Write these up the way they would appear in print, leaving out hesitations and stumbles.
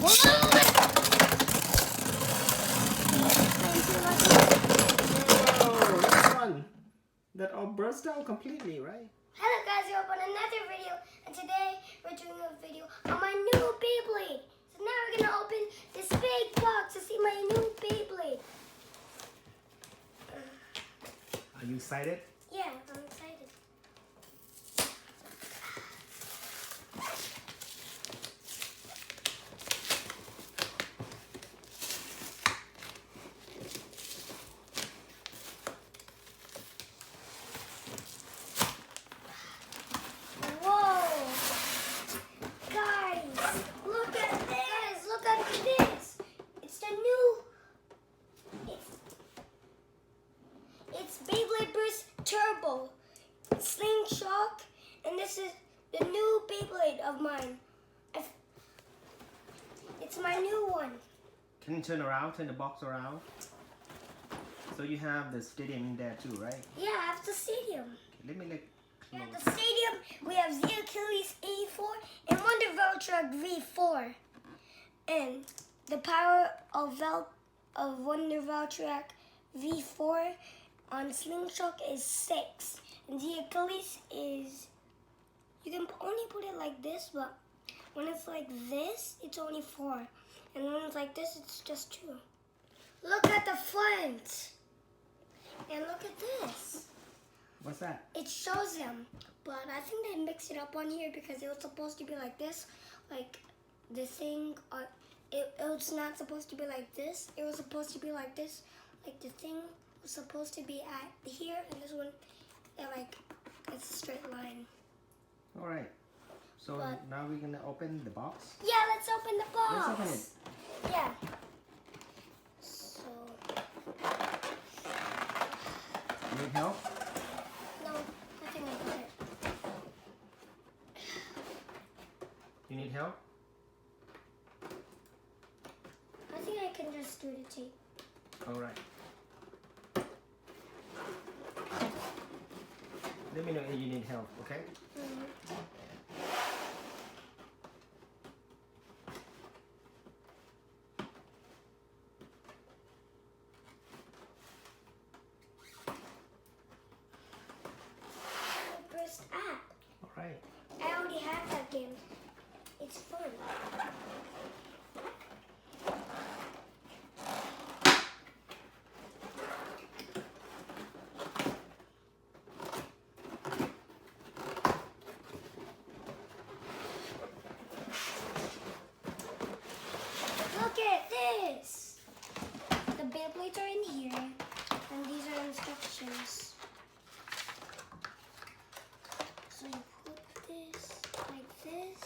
this one. That all burst down completely, right? Hello guys, you're up on another video, and today we're doing a video on my new Beyblade. So now we're gonna open this big box to see my new Beyblade. Are you excited? Yeah, I'm excited. Turbo, Slingshock, and this is the new Beyblade of mine. It's my new one. Can you turn the box around? So you have the stadium in there too, right? Yeah, I have the stadium. Okay, let me look close. Yeah, the stadium, we have the Achilles A4 and Wonder Valtryek V4. And the power of Wonder Valtryek V4 on Slingshock is 6, and the Achilles is, you can only put it like this, but when it's like this, it's only 4, and when it's like this, it's just 2. Look at the front, and look at this. What's that? It shows them, but I think they mixed it up on here because it was supposed to be like this, like the thing, it was not supposed to be like this, it was supposed to be like this, like the thing supposed to be at here, and this one, like, it's a straight line. All right. So now we're gonna open the box. Yeah, let's open the box. Let's open it. Yeah. So. You need help? No, I think I got it. You need help? I think I can just do the tape. All right. Let me know if you need help, okay? First app. All right. I already have that game. It's fun. Look at this! The Beyblades are in here, and these are instructions. So you put this like this.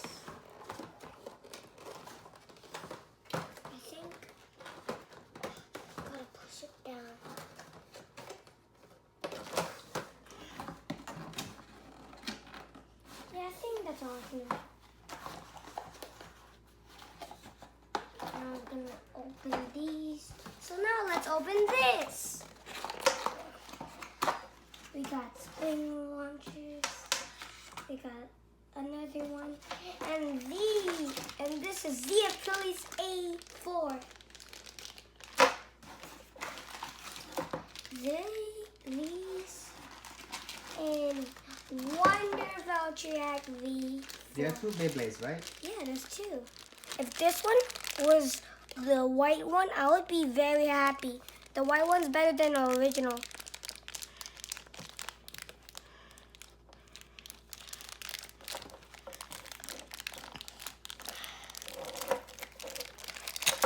I think gotta push it down. Yeah, I think that's all here. Now I'm gonna open these. So now let's open this. We got spring launchers. We got another one. And this is the Achilles A4. These and Wonder Valtryek V4. There are 2 Beyblades, right? Yeah, there's 2. If this one was the white one, I would be very happy. The white one's better than the original.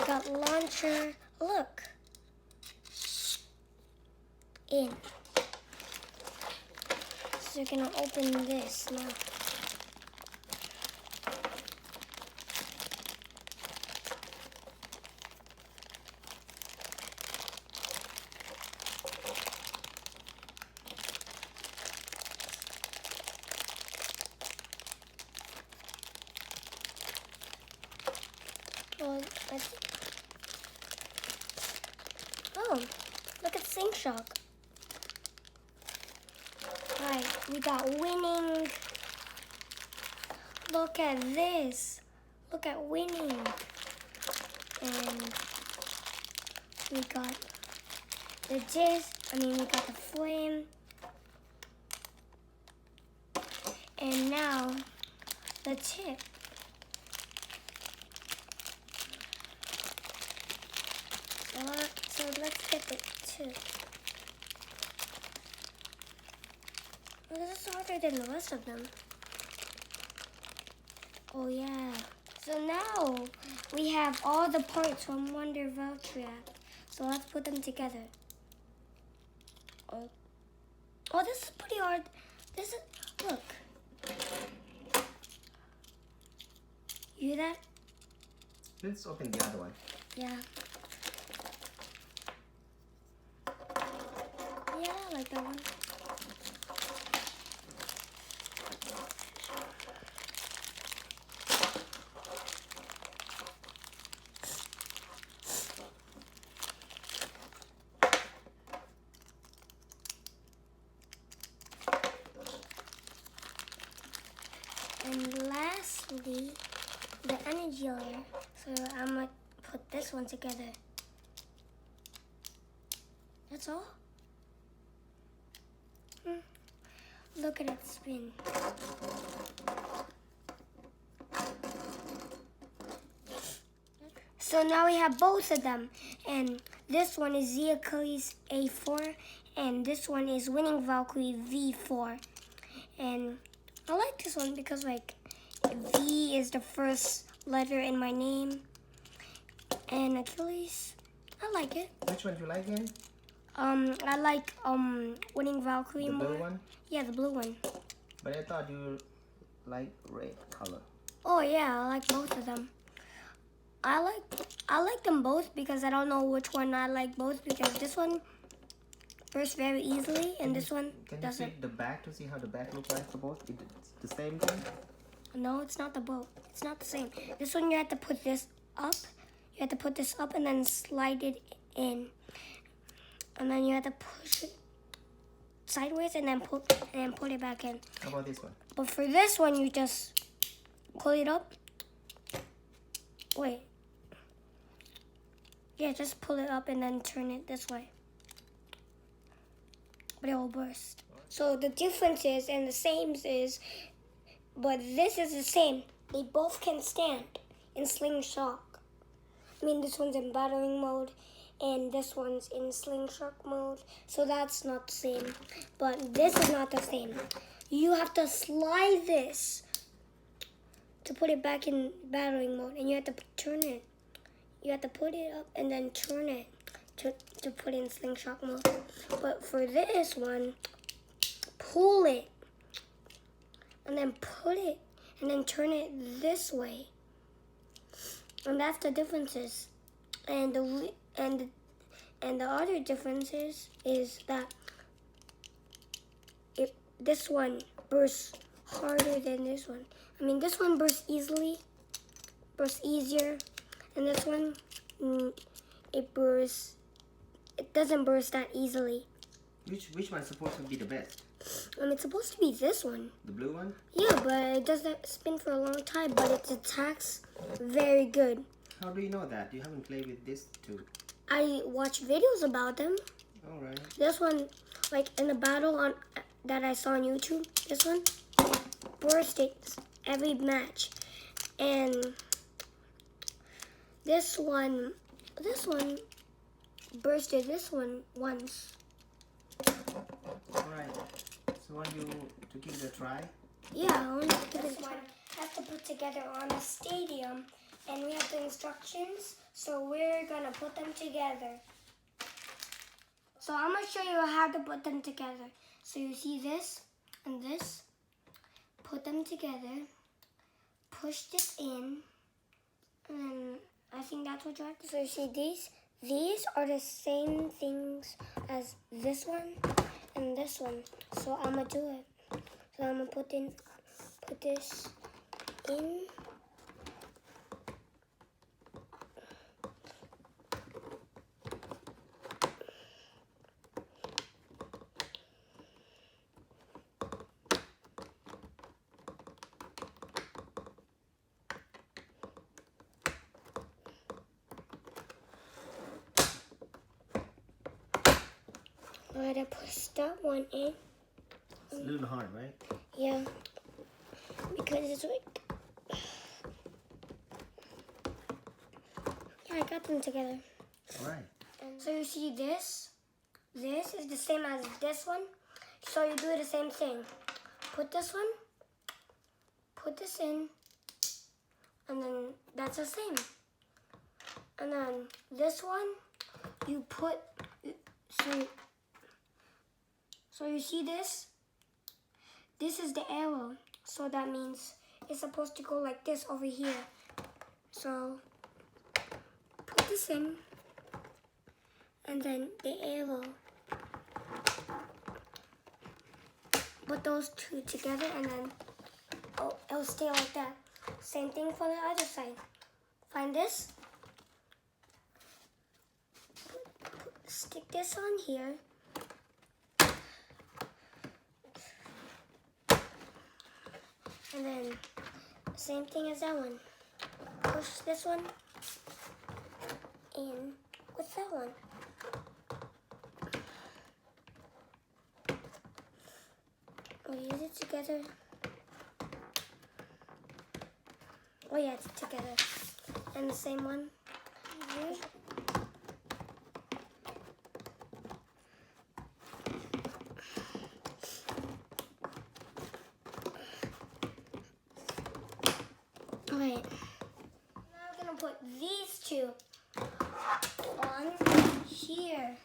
Got launcher. Look. In. So you're gonna open this now. Oh, look at Slingshock. Alright, we got winning. Look at this. Look at winning. And we got the disc, we got the flame. And now the tip. So let's get the tip. Oh, this is harder than the rest of them. Oh yeah. So now we have all the parts from Wonder Valtryek. So let's put them together. Oh, this is pretty hard. This is, look. You hear that? Let's open the other one. Yeah. Yeah, I like that one. And lastly, the energy layer. So I'm gonna put this one together. That's all? Look at it spin. So now we have both of them. And this one is the Achilles A4. And this one is Winning Valkyrie V4. And I like this one because like V is the first letter in my name. And Achilles, I like it. Which one do you like again? I like Winning Valkyrie more. The blue one? Yeah, the blue one. But I thought you like red color. Oh yeah, I like both of them. I like them both because I don't know which one I like both because this one bursts very easily and this one doesn't. Can you see the back to see how the back looks like for both? It's the same thing? No, it's not the boat. It's not the same. This one you have to put this up. You have to put this up and then slide it in. And then you have to push it sideways and then put it back in. How about this one? But for this one, you just pull it up. Wait. Yeah, just pull it up and then turn it this way. But it will burst. So the difference is, and the same is, but this is the same. They both can stand in Slingshock. This one's in battering mode, and this one's in Slingshock mode. So that's not the same. But this is not the same. You have to slide this to put it back in battering mode, and you have to turn it. You have to put it up and then turn it to put in Slingshock mode. But for this one, pull it and then put it and then turn it this way. And that's the differences. And the other differences is that this one bursts harder than this one. This one bursts easier, and this one it doesn't burst that easily. Which one's supposed to be the best? It's supposed to be this one. The blue one? Yeah, but it doesn't spin for a long time, but it attacks very good. How do you know that? You haven't played with this too. I watch videos about them. Alright. This one, like in the battle that I saw on YouTube, this one bursted every match. And this one bursted this one once. Alright. So want you to give it a try? Yeah, I want to give this one. Have to put together on a stadium, and we have the instructions, so we're gonna put them together. So I'm gonna show you how to put them together. So you see this and this, put them together, push this in, and I think that's what you have to. So you see these are the same things as this one and this one. So I'm gonna do it. So I'm gonna put this in. I gotta push that one in. It's a little hard, right? Yeah. Because it's like... Yeah, I got them together. Alright. So you see this? This is the same as this one. So you do the same thing. Put this one. Put this in. And then that's the same. And then this one, you put... So you see this? This is the arrow. So that means it's supposed to go like this over here. So put this in. And then the arrow. Put those two together and then it'll stay like that. Same thing for the other side. Find this. Stick this on here. And then same thing as that one. Push this one in with that one. We'll use it together. Oh yeah, it's together. And the same one here. Okay. Now we're gonna put these two on here.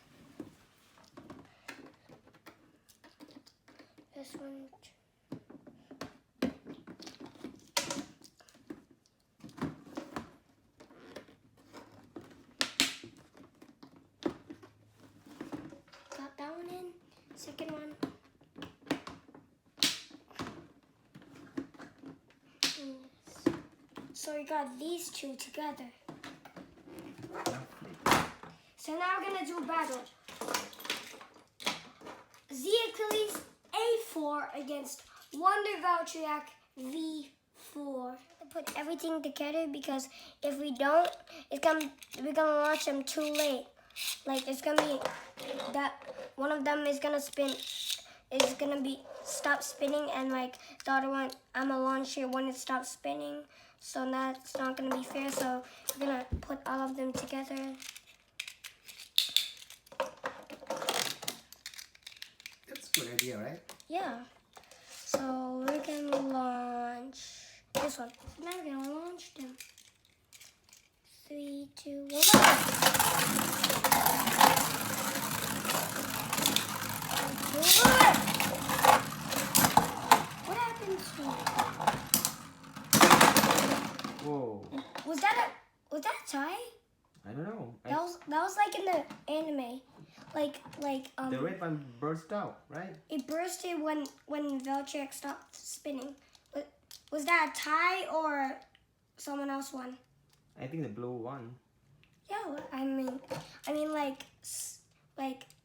This one. Got that one in. Second one. So we got these two together. So now we're gonna do battle. The Achilles A4 against Wonder Valtryek V4. Put everything together because if we don't, we're gonna launch them too late. Like it's gonna be that one of them is gonna spin. Is gonna be stop spinning, and like the other one, I'm gonna launch it when it stops spinning. So that's not gonna be fair. So we're gonna put all of them together. That's a good idea, right? Yeah. So we're gonna launch this one. Now we're gonna launch them. 3, 2, 1. What happened to it? Whoa. Was that a tie? I don't know. That was like in the anime. Like the red one burst out, right? It bursted when Valtryek stopped spinning. Was that a tie or someone else won? I think the blue one. Yeah, I mean like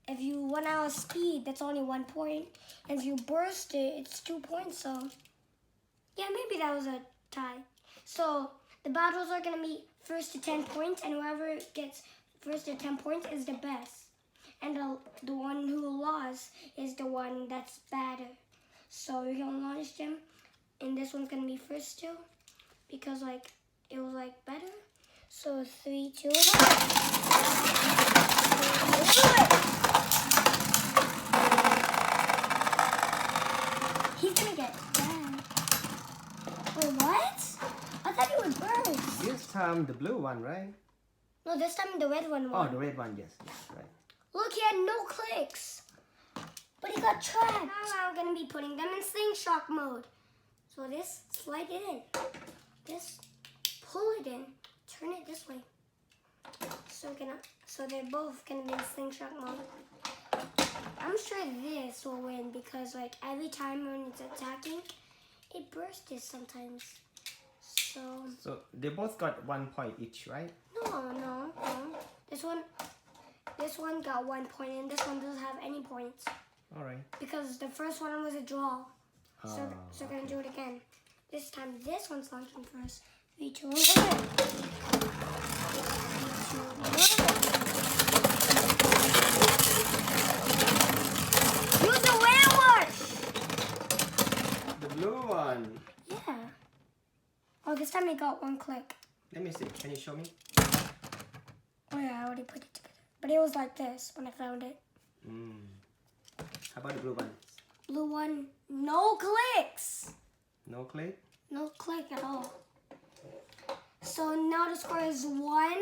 if you run out of speed, that's only 1 point. And if you burst it, it's 2 points. So yeah, maybe that was a tie. So the battles are gonna be first to 10 points, and whoever gets first to 10 points is the best. And the one who lost is the one that's better. So we're gonna launch them, and this one's gonna be first still because like it was like better. So 3, 2, 1. He's gonna get bad. Wait, what? I thought it would burst. This time the blue one, right? No, this time the red one won. Oh, the red one, yes, right. Look, he had no clicks. But he got trapped. Now I'm going to be putting them in Slingshock mode. So this, slide it in. This, pull it in. Turn it this way. So they're both going to be in Slingshock mode. I'm sure this will win because like every time when it's attacking, it bursts sometimes. So they both got 1 point each, right? No. This one got 1 point, and this one doesn't have any points. All right. Because the first one was a draw. So we're okay. gonna do it again. This time, this one's launching first. 3, 2, 1. 3, 2, 1. one. Yeah. Oh, this time it got one click. Let me see. Can you show me? Oh yeah, I already put it together. But it was like this when I found it. How about the blue one? Blue one, no clicks. No click? No click at all. So now the score is 1-1.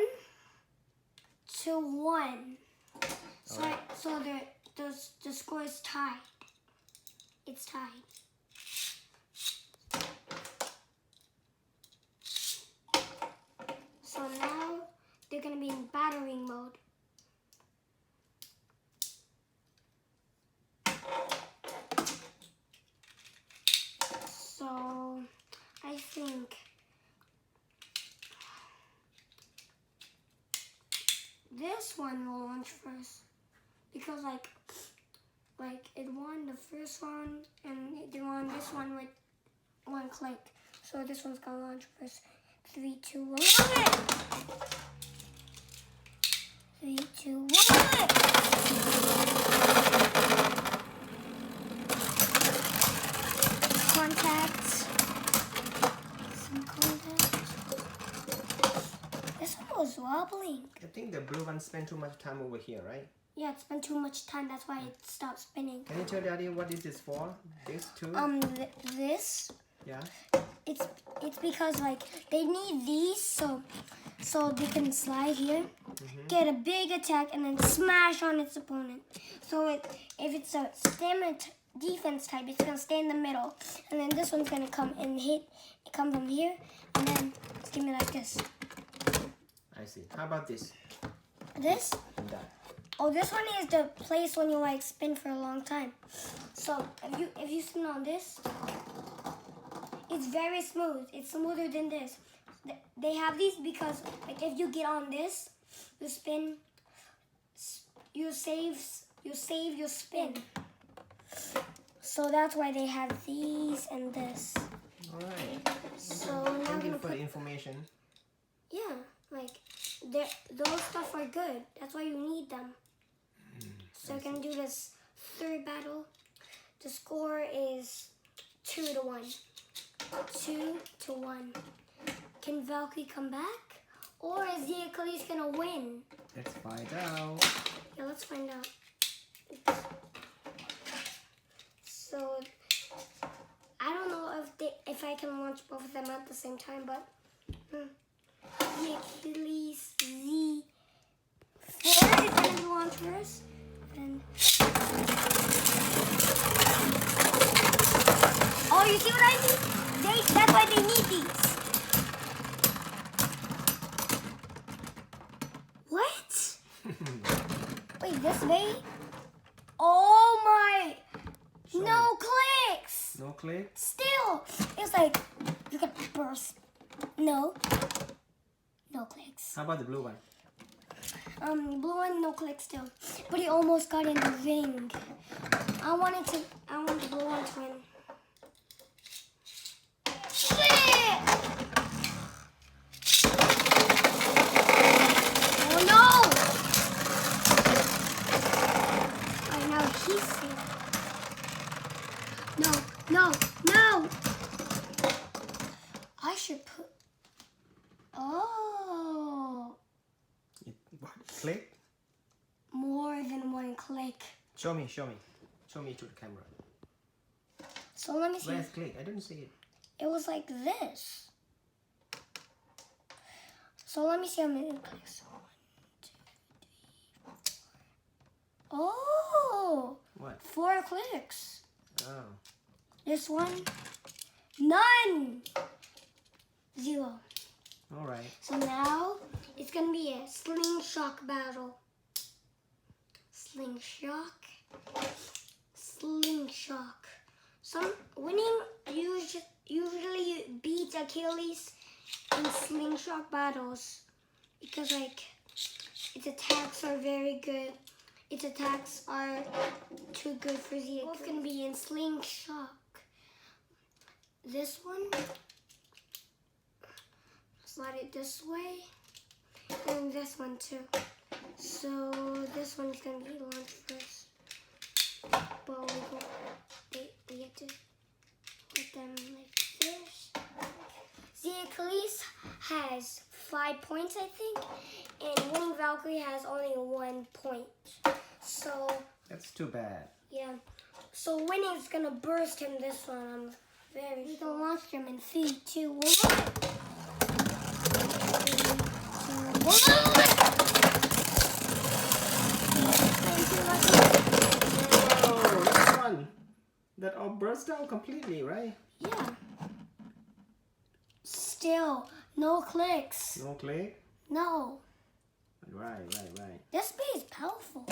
So so the score is tied. It's tied. So now they're gonna be in battering mode. So I think this one will launch first because like it won the first one and it won this one with one click. So this one's gonna launch first. 3, 2, 1. 3, 2, 1. Contact. Some contact. This one was wobbling. I think the blue one spent too much time over here, right? Yeah, it spent too much time. That's why it stopped spinning. Can you tell Daddy what is this for? This too? This. Yeah. It's because like they need these so they can slide here, get a big attack, and then smash on its opponent. So if it's a stamina defense type, it's gonna stay in the middle, and then this one's gonna come and hit. It come from here, and then it's gonna be like this. I see. How about this? This? And that. Oh, this one is the place when you like spin for a long time. So if you spin on this, it's very smooth. It's smoother than this. They have these because like if you get on this, you spin. You save your spin. So that's why they have these and this. All right. So now I'm Thank you gonna for put. the information. Yeah, like those stuff are good. That's why you need them. So we're gonna do this third battle. The score is 2-1. 2-1. Can Valkyrie come back? Or is the Achilles gonna win? Let's find out. Yeah, let's find out. So I don't know if I can launch both of them at the same time, but the Achilles Z4 is gonna launch first. And oh, you see what I mean? That's why they need these. What? Wait, this way? Oh my! Show No clicks! No click? Still, it's like you can burst. No clicks. How about the blue one? Blue one, no click still, but he almost got in the ring. I want the blue one to win. Oh no! Alright, now he's safe. No! I should put. Oh. What? Click? More than one click. Show me. Show me to the camera. So let me see. Where's click? I didn't see it. It was like this. So let me see how many clicks. 1, 2, 3, 4. Oh! What? 4 clicks. Oh. This one, none. 0. All right. So now it's gonna be a Slingshock battle. Slingshock. Some winning usually beats Achilles in Slingshock battles because like its attacks are very good. Its attacks are too good for the Achilles. Both gonna be in Slingshock. This one, slide it this way, and this one too. So this one's gonna be launched first. But we have to let them like Achilles has 5 points, I think, and winning Valkyrie has only 1 point. So That's too bad. yeah. So winning's gonna burst him this one. I'm very. We can launch him in 3, 2, 1. 3, 2, 1. Oh, this one. That all burst down completely, right? Yeah. Still, no clicks. No click? No. Right. This bee is powerful.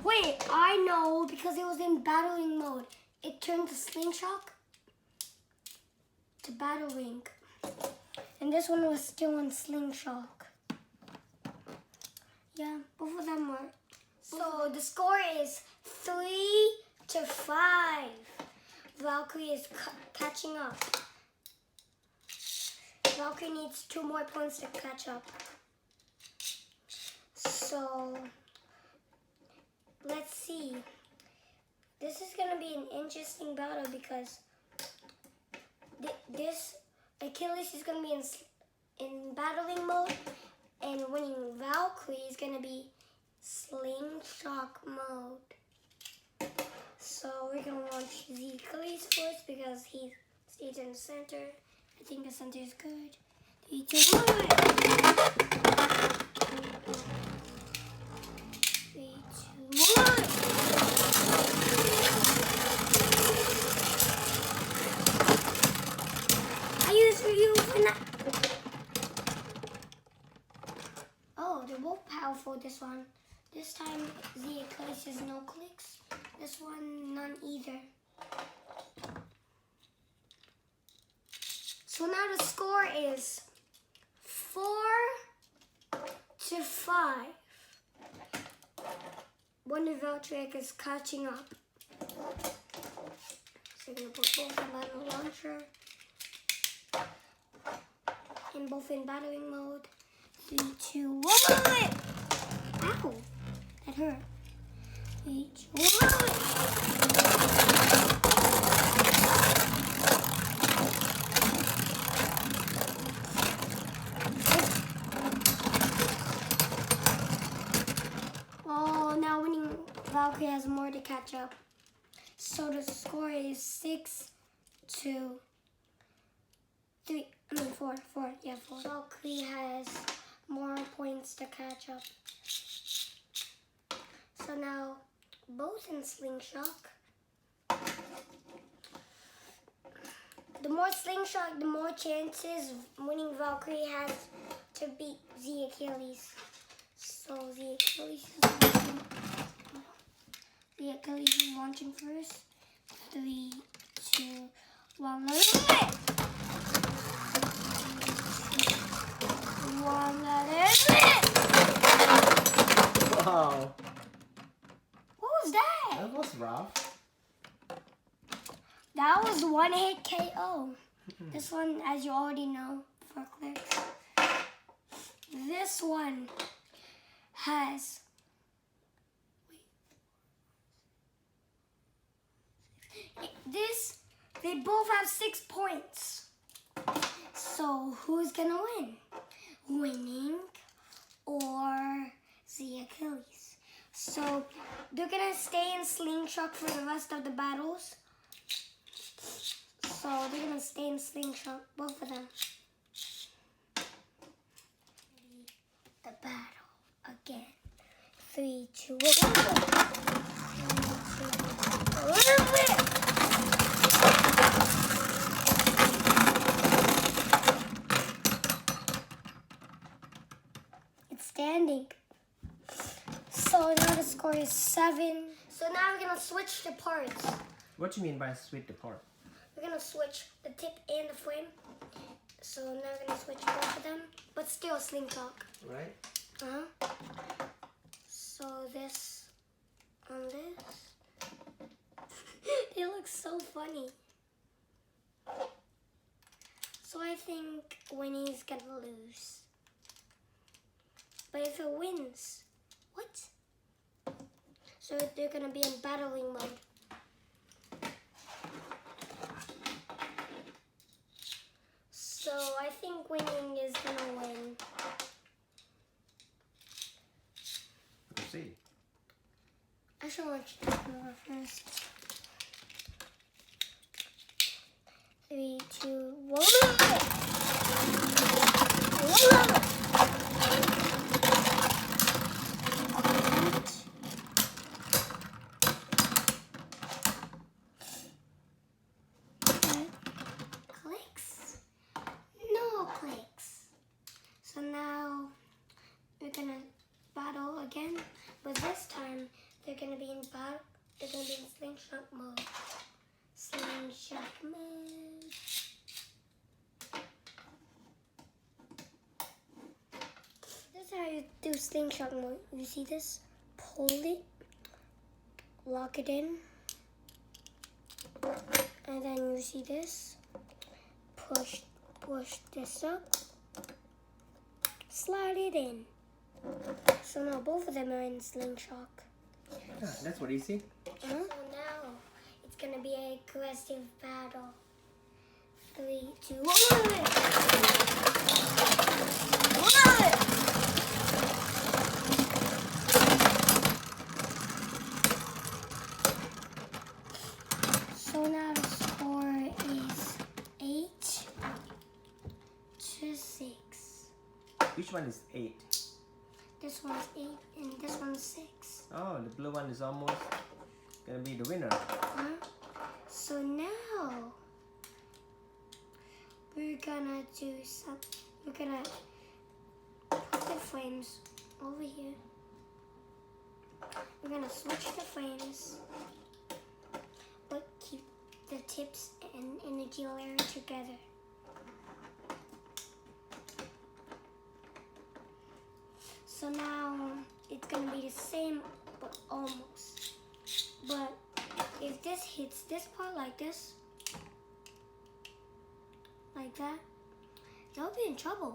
Wait, I know because it was in battling mode. It turned to Slingshock to battling. And this one was still in Slingshock. Yeah, both of them were. So the score is 3-5. Valkyrie is catching up. Valkyrie needs 2 more points to catch up. So let's see. This is going to be an interesting battle because this Achilles is going to be in battling mode, and winning Valkyrie is going to be Slingshock mode. So we're going to launch the Achilles first because he stays in the center. I think the center is good. 3, 2, 1. 3, 2, 1. I use you for that. Oh, they're both powerful, this one. This time, the Achilles has no clicks. This one, none either. So now the score is 4-5. Wonder Valtryek is catching up. So I'm going to put both in battle launcher. And both in battling mode. 3, 2, 1. Ow! That hurt. 3, 2, 1. Oh, now winning Valkyrie has more to catch up. So the score is 6-3. 4. Yeah, 4. Valkyrie has more points to catch up. So now, both in Slingshock. The more Slingshock, the more chances winning Valkyrie has to beat the Achilles. So the Achilles is launching first. 3, 2, 1, let it rip! 1, let it rip! Wow. What was that? That was rough. That was 1-hit KO. This one, as you already know, for clicks. This one has... They both have 6 points. So who's gonna win? Winning or the Achilles? So they're gonna stay in Slingshock for the rest of the battles. So they're gonna stay in Slingshock, both of them. The battle again. 3, 2, 1. 3, 2, 1. It's standing. So now the score is 7. So now we're gonna switch the parts. What do you mean by switch the part? We're gonna switch the tip and the frame. So now we're gonna switch both of them, but still Slingshock. Right? So this on this. They look so funny. So I think Winnie's gonna lose. But if it wins, what? So they're gonna be in battling mode. So So I think winning is gonna win. Let's see. I should want you to come over first. 3, 2, 1. Clicks? No clicks. So now we're gonna battle again, but this time they're gonna be in battle. They're gonna be in slingshot mode. Slingshot mode. This is how you do slingshot mode. You see this? Pull it, lock it in, and then you see this. Push this up, slide it in. So now both of them are in Slingshock. Yeah, that's what easy. So now it's gonna be an aggressive battle. 3, 2, 1. So now the score is 8-6. Which one is 8? This one's 8 and this one's 6. Oh, the blue one is almost gonna be the winner. So now we're gonna do we're gonna put the frames over here. We're gonna switch the frames, but keep the tips and energy layer together. So now it's gonna be the same, but almost. But if this hits this part like this, like that, they'll be in trouble.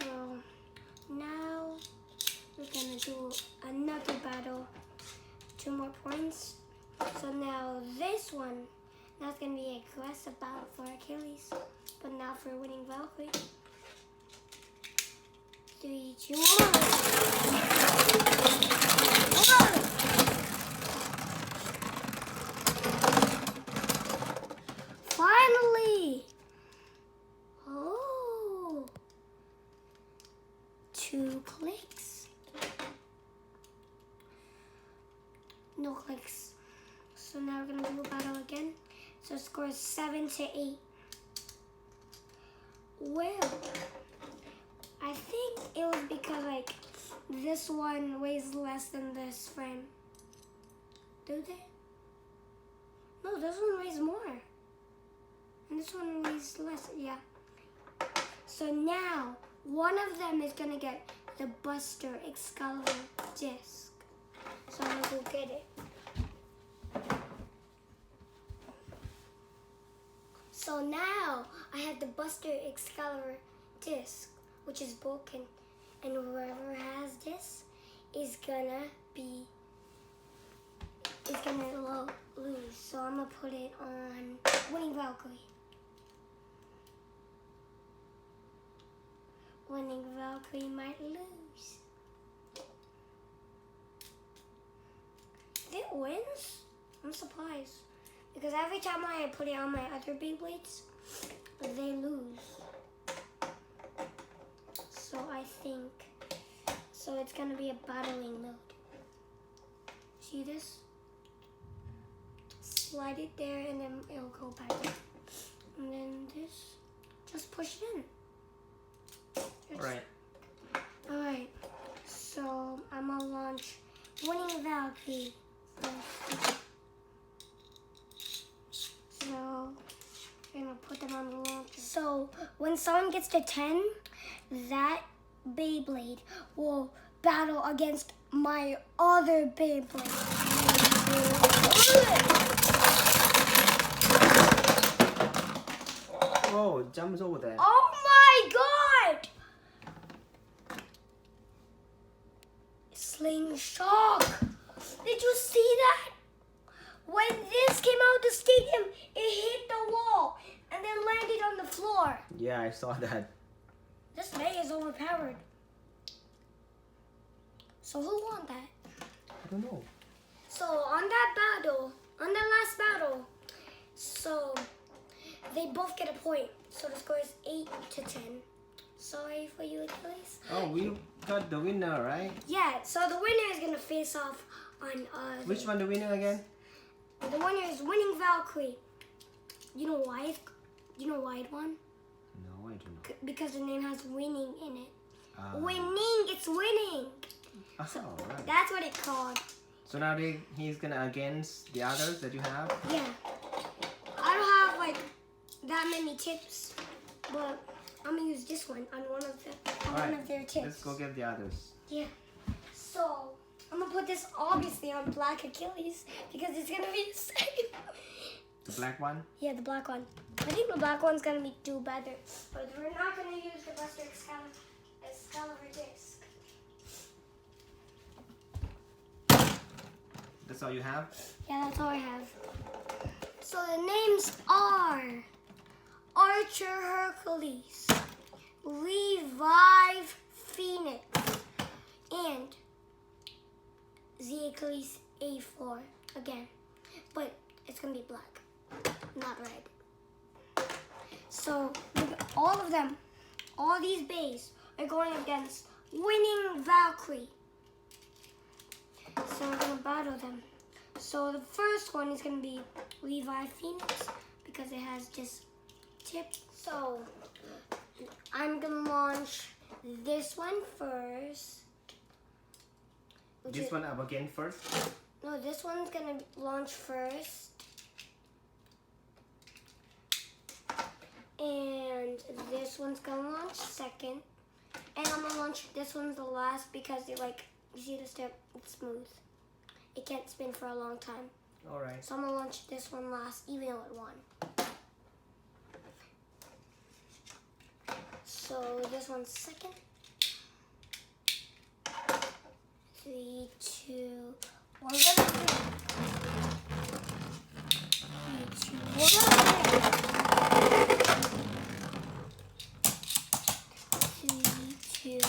So now we're gonna do another battle. 2 more points. So now this one, that's gonna be an aggressive battle for Achilles, but now for winning Valkyrie. 3, 2, 1. Finally! Oh! 2 clicks. No clicks. So now we're gonna do a battle again. So score is 7-8. Well, I think it was because like this one weighs less than this frame. Do they? No, this one weighs more. And this one weighs less, yeah. So now, one of them is gonna get the Buster Excalibur disc. So I'm gonna go get it. So now, I have the Buster Excalibur disc, which is broken. And whoever has this is gonna lose. So I'm gonna put it on winning Valkyrie. Winning Valkyrie might lose. If it wins, I'm surprised. Because every time I put it on my other Beyblades, they lose. So I think, so it's gonna be a battling mode. See this? Slide it there and then it'll go back in. And then this, just push it in. Alright. Alright, so I'm gonna launch winning Valkyrie. So, I'm gonna put them on the launcher. So, when someone gets to 10, that Beyblade will battle against my other Beyblade. Oh, it jumps over there. Oh my god! Slingshock! Did you see that? When this came out of the stadium, it hit the wall and then landed floor. Yeah, I saw that. This May is overpowered. So who won that? I don't know. So on that last battle, so they both get a point. So the score is 8-10. Sorry for you, Achilles. Oh, we got the winner, right? Yeah, so the winner is gonna face off on Which one the winner again? the winner is winning Valkyrie. You know why it won? No, I don't know. Because the name has winning in it. Ah. Winning, it's winning. Oh, right. That's what it's called. So now he's gonna against the others that you have? Yeah. I don't have like that many tips, but I'm gonna use this one on one of their tips. Let's go get the others. Yeah. So I'm gonna put this obviously on black Achilles because it's gonna be the same. The black one? Yeah, the black one. I think the black one's gonna do better, but we're not gonna use the Buster Excalibur disc. That's all you have? Yeah, that's all I have. So the names are Archer Hercules, Revive Phoenix, and the Achilles A4 again. But it's gonna be black, not red. So all of them, all these bays are going against winning Valkyrie. So we're gonna battle them. So the first one is gonna be Revive Phoenix because it has this tip. So I'm gonna launch this one first. This one up again first? No, this one's gonna launch first. And this one's gonna launch second. And I'm gonna launch this one's the last because you see the step, it's smooth. It can't spin for a long time. Alright. So I'm gonna launch this one last, even though it won. So this one's second. 3, 2, 1. 3, 2, 1. 3, 2, 1.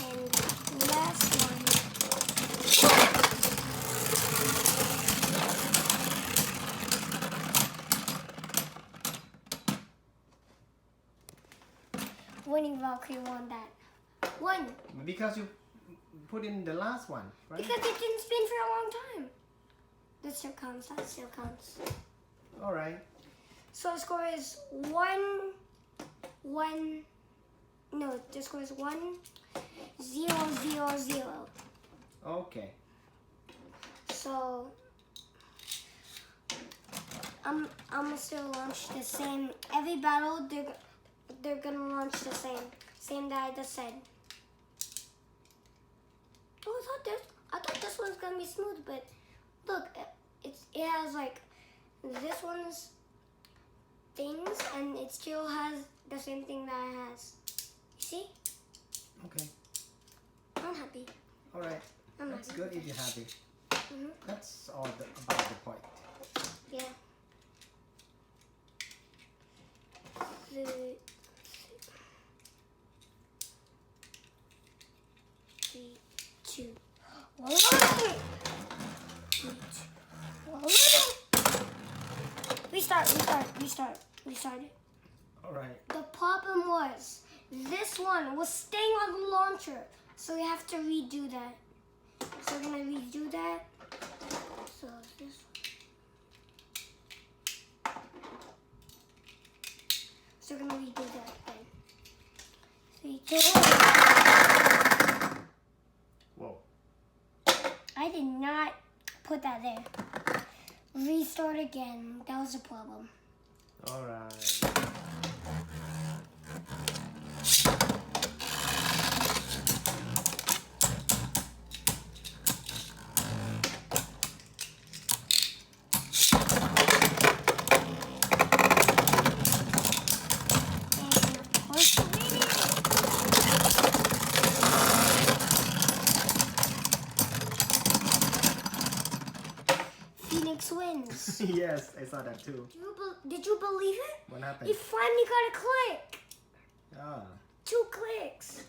And last one. Winning Valkyrie won that. One. Because you put in the last one, right? Because it didn't spin for a long time. That still counts. That still counts. Alright. So the score is 1. No, the score is 1, 0, 0, 0. Okay. So I'm gonna still launch the same. Every battle they're gonna launch the same that I just said. Oh, I thought this one's gonna be smooth, but look, it has like this one's things, and it still has the same thing that it has. You see? Okay. I'm happy. Alright. I'm That's happy. good if you're happy. Mm-hmm. That's all about the point. Yeah. 3, 2, 1. 3, 2, 1. Restart. Alright. The problem was this one was staying on the launcher, so we have to redo that. So we're gonna redo that. So this one. So we're gonna redo that again. 3, 2, 1. Whoa. I did not put that there. Restart again. That was the problem. Alright. Phoenix wins. Yes, I saw that too. Did you believe it? What happened? He finally got a click. Ah. 2 clicks.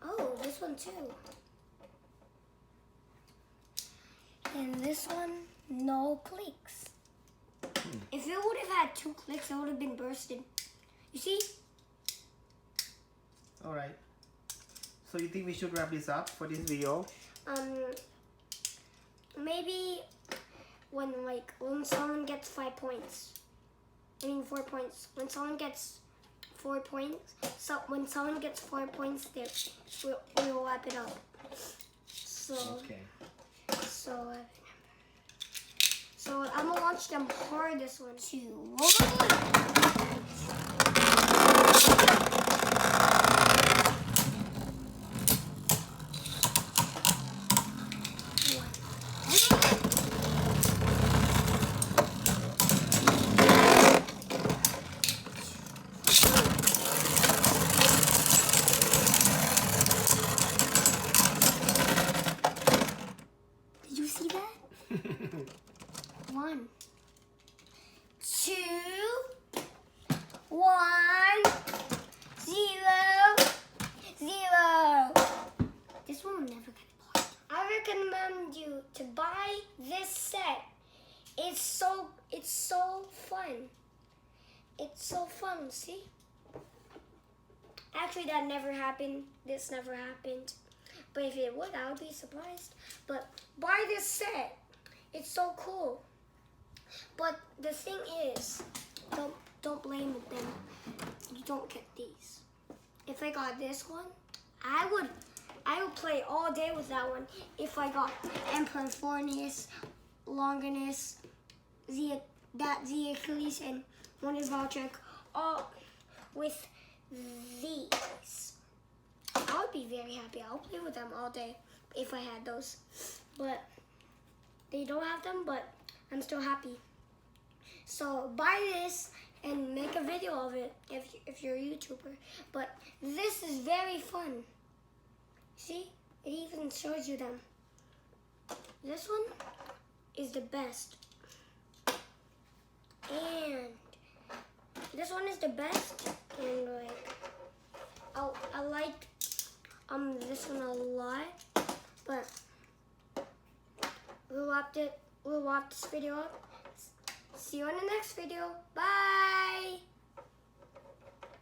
Oh, this one too. And this one, no clicks. If it would have had 2 clicks, it would have been bursted. You see? Alright. So you think we should wrap this up for this video? Maybe when someone gets 5 points. I mean 4 points. When someone gets 4 points, when someone gets 4 points, we'll wrap it up. So Okay. So I'm gonna launch them hard this one. 2, 1. Did you see that? 1, 2, 1, 0, 0. This one will never get bought. I recommend you to buy this set. It's so fun. It's so fun, see? Actually, that never happened. This never happened. But if it would, I would be surprised. But buy this set. It's so cool. But the thing is, don't blame them. You don't get these. If I got this one, I would play all day with that one. If I got Emperor Fornius, Longinus, the Achilles, and one is Valtryek, all with these. I would be very happy. I'll play with them all day if I had those. But they don't have them, but I'm still happy. So buy this and make a video of it if you're a YouTuber. But this is very fun. See? It even shows you them. This one is the best. And this one is the best. And I like this one a lot. But we'll wrap this video up. See you in the next video. Bye!